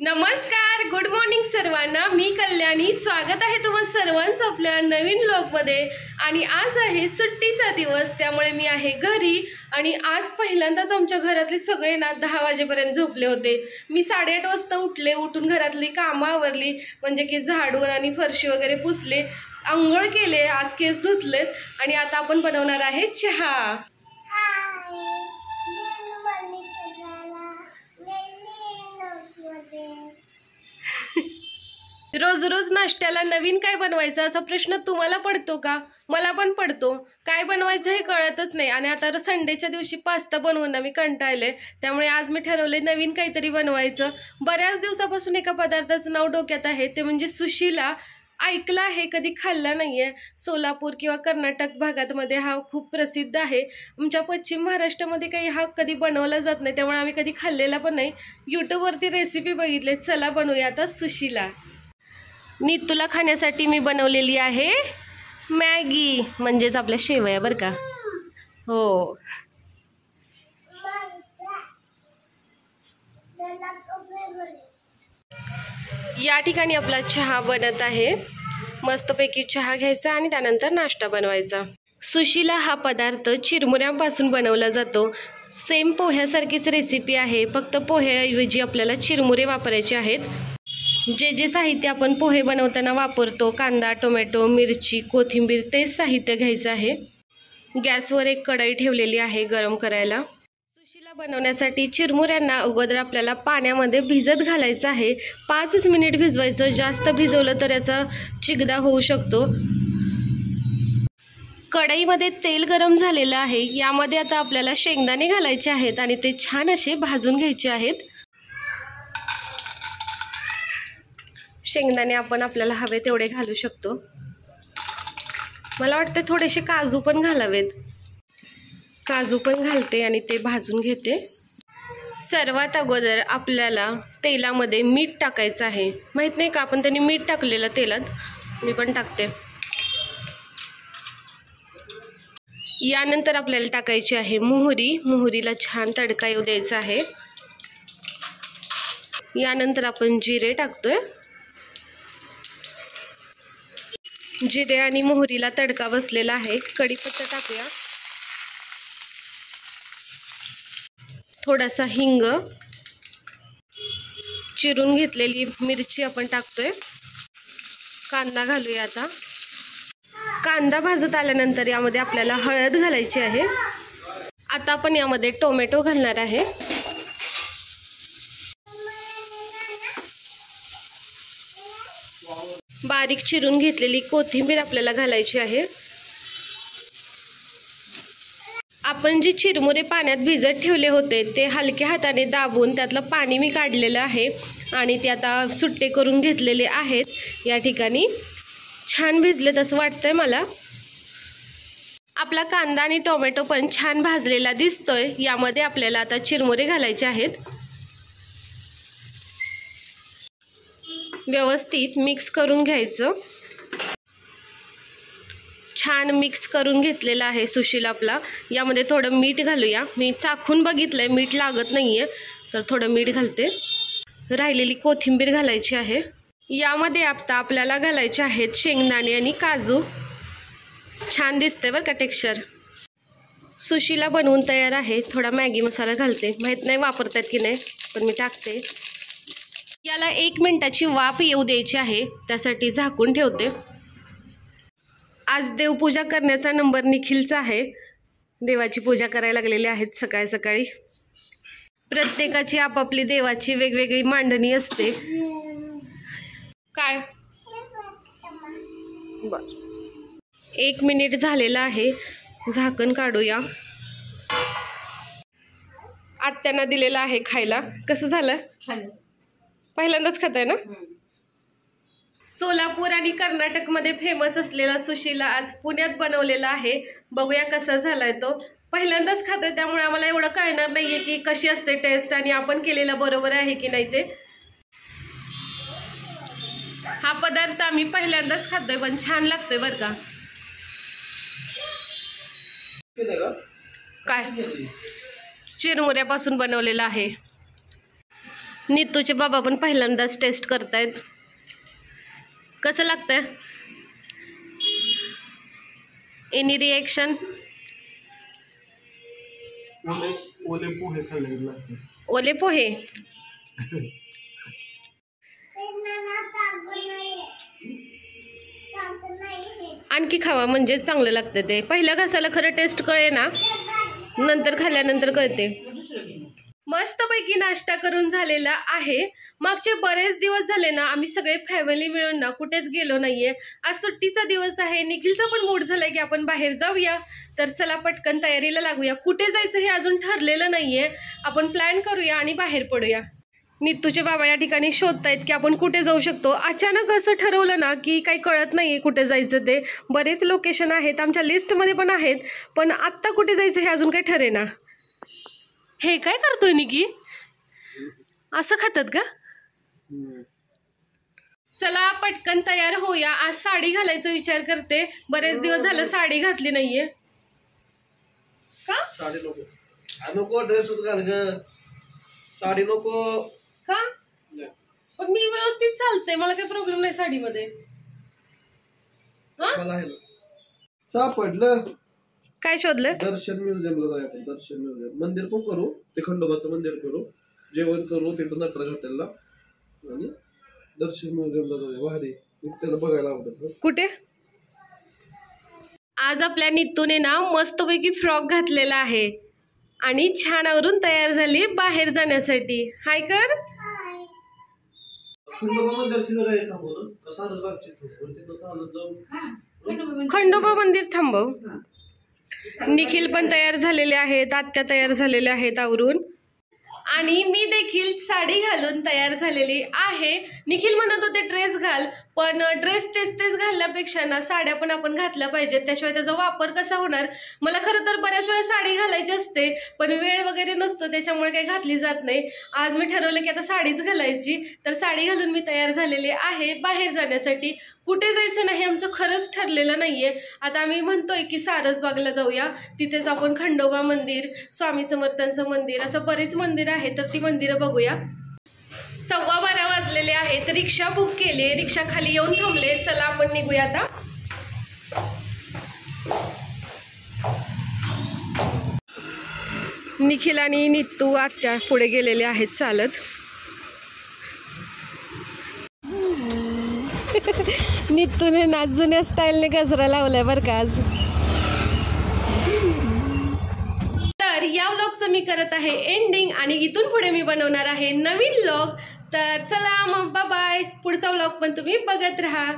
नमस्कार, good morning सर्वांना। मी कल्याणी, स्वागत आहे तुम्हा सर्वांचं आपल्या नवीन व्लॉगमध्ये। आणि आज आहे सुट्टीचा दिवस, त्यामुळे मी आहे घरी। आणि आज पहिल्यांदाच आमच्या घरातले सगळे ना 10 वाजेपर्यंत झोपले होते। मी 8:30 वाजता उठले, उठून घरातली कामं आवरली, म्हणजे की झाडू आणि फरशी वगैरे पुसले, आंघोळ केले, आज केस धुतलेत आणि आता आपण बनवणार आहे चहा। रोज रोज नाश्त्याला नवीन काय बनवायचं असा प्रश्न तुम्हाला पडतो का? मला पण पडतो। काय बनवायचं हे कळतच नाही। आणि आता संडेच्या दिवशी पास्ता बनवून मी कंटाळले, त्यामुळे आज मी ठरवले नवीन काहीतरी बनवायचं। बऱ्याच दिवसापासून एका पदार्थाचं नाव डोक्यात आहे, ते म्हणजे सुशीला। ऐकला आहे, कधी खाल्ला नाहीये। सोलापूर किंवा कर्नाटक भागामध्ये हा खूप प्रसिद्ध आहे। आमच्या पश्चिम महाराष्ट्रामध्ये काही हा कधी बनवला जात नाही, त्यामुळे आम्ही कधी खाल्लेला पण नाही। यूट्यूबवरती रेसिपी बघितले, चला बनवूया आता सुशीला। नीतूला खाण्यासाठी मी बनवलेली आहे मॅगी, म्हणजेच आपल्या शेवया बरं का। हो, या ठिकाणी आपला चहा बनत आहे। मस्तपैकी चहा घ्यायचा आणि त्यानंतर नाश्ता बनवायचा। सुशीला हा पदार्थ चिरमुऱ्यांपासून बनवला जातो। सेम पोह्यासारखीच रेसिपी आहे, फक्त पोह्याऐवजी आपल्याला चिरमुरे वापरायचे आहेत। जे जे साहित्य आपण पोहे बनवताना वापरतो, कांदा, टोमॅटो, मिरची, कोथिंबीर, तेच साहित्य घ्यायचं आहे। गॅसवर एक कढई ठेवलेली आहे गरम करायला। सुशीला बनवण्यासाठी चिरमुऱ्यांना अगोदर आपल्याला पाण्यामध्ये भिजत घालायचं आहे। 5 मिनिट भिजवायचं, जास्त भिजवलं तर याचा चिकदा होऊ शकतो। कढईमध्ये तेल गरम झालेलं आहे, यामध्ये आता आपल्याला शेंगदाणे घालायचे आहेत आणि ते छान असे भाजून घ्यायचे आहेत। शेंगदाणे आपण आपल्याला हवे तेवढे घालू शकतो। मला वाटते थोडेसे काजू पण घालावेत। काजू पण घालते आणि ते भाजून घेते। सर्वात अगोदर आपल्याला तेलामध्ये मीठ टाकायचं आहे। माहित नाही का, आपण त्यांनी मीठ टाकलेलं तेलात, मी पण टाकते। यानंतर आपल्याला टाकायची आहे मोहरी। मोहरीला छान तडका येऊ द्यायचा आहे। यानंतर आपण जिरे टाकतोय। जिरे आणि मोहरीला तडका बसलेला आहे। कढीपत्ता टाकूया, थोडासा हिंग, चिरून घेतलेली मिरची आपण टाकतोय, कांदा घालूया आता। कांदा भाजत आल्यानंतर यामध्ये आपल्याला हळद घालायची आहे। आता आपण यामध्ये टोमॅटो घालणार आहे। बारीक चिरून घेतलेली कोथिंबीर आपल्याला घालायची आहे। आपण जे चिरमुरे पाण्यात भिजत ठेवले होते ते हलक्या हाताने दाबून त्यातलं पाणी मी काढलेलं आहे आणि ते आता सुट्टे करून घेतलेले आहेत। या ठिकाणी छान भिजलेत असं वाटतंय मला। आपला कांदा आणि टोमॅटो पण छान भाजलेला दिसतोय। यामध्ये आपल्याला आता चिरमुरे घालायचे आहेत। व्यवस्थित मिक्स करून घ्यायचं। छान मिक्स करून घेतलेला आहे सुशीला आपला। यामध्ये थोडं मीठ घालूया। मी चाखून बघितलंय, मीठ लागत नाहीये, तर थोडं मीठ घालते। राहिलेली कोथिंबीर घालायची आहे। यामध्ये आता आपल्याला घालायचे आहेत शेंगदाणे आणि काजू। छान दिसतंय बरं का टेक्स्चर। सुशीला बनवून तयार आहे। थोडा मॅगी मसाला घालते, माहीत नाही वापरतात की नाही, पण मी टाकते। याला 1 मिनिटाची वाफ येऊ द्यायची आहे, त्यासाठी झाकून ठेवते। आज देवपूजा करण्याचा नंबर निखिलचा आहे। देवाची पूजा करायला लागलेली आहेत सकाळी सकाळी। प्रत्येकाची आपापली देवाची वेगवेगळी मांडणी असते। काय बर, 1 मिनिट झालेला आहे, झाकण काढूया। आत्यानं दिलेला आहे खायला। कसं झालं? पहिल्यांदाच खाताय ना? सोलापूर आणि कर्नाटकमध्ये फेमस असलेला सुशीला आज पुण्यात बनवलेला आहे। बघूया कसा झालाय तो। पहिल्यांदाच खातोय, त्यामुळे आम्हाला एवढं कळणार नाहीये की कशी असते टेस्ट आणि आपण केलेला बरोबर आहे की नाही ते। हा पदार्थ आम्ही पहिल्यांदाच खातोय, पण छान लागतोय बरं का। काय चिरमुऱ्यापासून बनवलेला आहे। नीतूचे बाबा पण पहिल्यांदाच टेस्ट करतायत. कसं लागतंय? Any reaction? ओले पोहे खाल्ले लागते. ओले पोहे आणखी खावा म्हणजे चांगलं लागतं. ते पहिल्या घासाला खरं टेस्ट कळे ना, नंतर खाल्ल्यानंतर कळते. मस्तपैकी नाश्ता करून झालेला आहे. मागचे बरेच दिवस झाले ना आम्ही सगळे फॅमिली मिळून ना कुठेच गेलो नाहीये. आज सुट्टीचा दिवस आहे. निखिलचा पण मूड झालाय की आपण बाहेर जाऊया. तर चला पटकन तयारीला लागूया. कुठे जायचं हे अजून ठरलेलं नाहीये. आपण प्लॅन करूया आणि बाहेर पडूया. नीतूचे बाबा या ठिकाणी शोधतायत की आपण कुठे जाऊ शकतो. अचानक असं ठरवलं ना की काही कळत नाहीये कुठे जायचं ते. बरेच लोकेशन आहेत आमच्या लिस्टमध्ये पण आहेत, पण आत्ता कुठे जायचं हे अजून काही ठरेना. हे काय करतोय निकी? असं खातात का? चला पटकन तयार होऊया. आज साडी घालायचा विचार करते. बरेच दिवस झालं साडी घातली नाहीये. का? साडी नको ड्रेस घाल ग. साडी नको का? पण मी व्यवस्थित चालते, मला काही प्रॉब्लेम नाही साडीमध्ये. मला आहे ना सापडलं. काय शोधलं? दर्शन म्युझियमला जाऊया आपण. दर्शन म्युझियम मंदिर पण करू. ते खंडोबाचं मंदिर करू, जेवण करू तिथं नटराज हॉटेलला, आणि दर्शन म्युझियमला जाऊया. भारी त्याला बघायला आवडत. कुठे? आज आपल्या नीतूने ना मस्तपैकी फ्रॉक घातलेला आहे आणि छान आवरून तयार झाली बाहेर जाण्यासाठी. हाय कर. खंडोबा मंदिरची जरा हे थांबव ना. कसं बागची तिथं चालत जाऊ. खंडोबा मंदिर थांबव. निखिल पण तयार झालेले आहेत, आत्या तयार झालेल्या आहेत आवरून, आणि मी देखील साडी घालून तयार झालेली आहे. निखिल म्हणत होते ड्रेस घाल, पण ड्रेस तेच घालण्यापेक्षा ना साड्या पण आपण घातल्या पाहिजेत. त्याशिवाय त्याचा वापर कसा होणार. मला खरं तर बऱ्याच वेळा साडी घालायची असते, पण वेळ वगैरे नसतो, त्याच्यामुळे काही घातली जात नाही. आज मी ठरवलं की आता साडीच घालायची. तर साडी घालून मी तयार झालेली आहे बाहेर जाण्यासाठी. कुठे जायचं नाही आमचं खरंच ठरलेलं नाहीये. आता आम्ही म्हणतोय की सारसबागला जाऊया. तिथेच आपण खंडोबा मंदिर, स्वामी समर्थांचं मंदिर, असं बरीच मंदिर आहे, तर ती मंदिरं बघूया. 12:15 वाजलेले आहेत. रिक्षा बुक केली, रिक्षा खाली येऊन थांबले. चला आपण निघूया आता. निखिल आणि नीतू आत्या पुढे गेलेले आहेत चालत. नीतूने ना जुन्या स्टाईलने गजरा लावलाय बरं का आज. तर या व्लॉगचं मी करत आहे एंडिंग, आणि इथून पुढे मी बनवणार आहे नवीन व्लॉग. तर चला मग बाय बाय. पुढचा व्लॉग पण तुम्ही बघत राहा.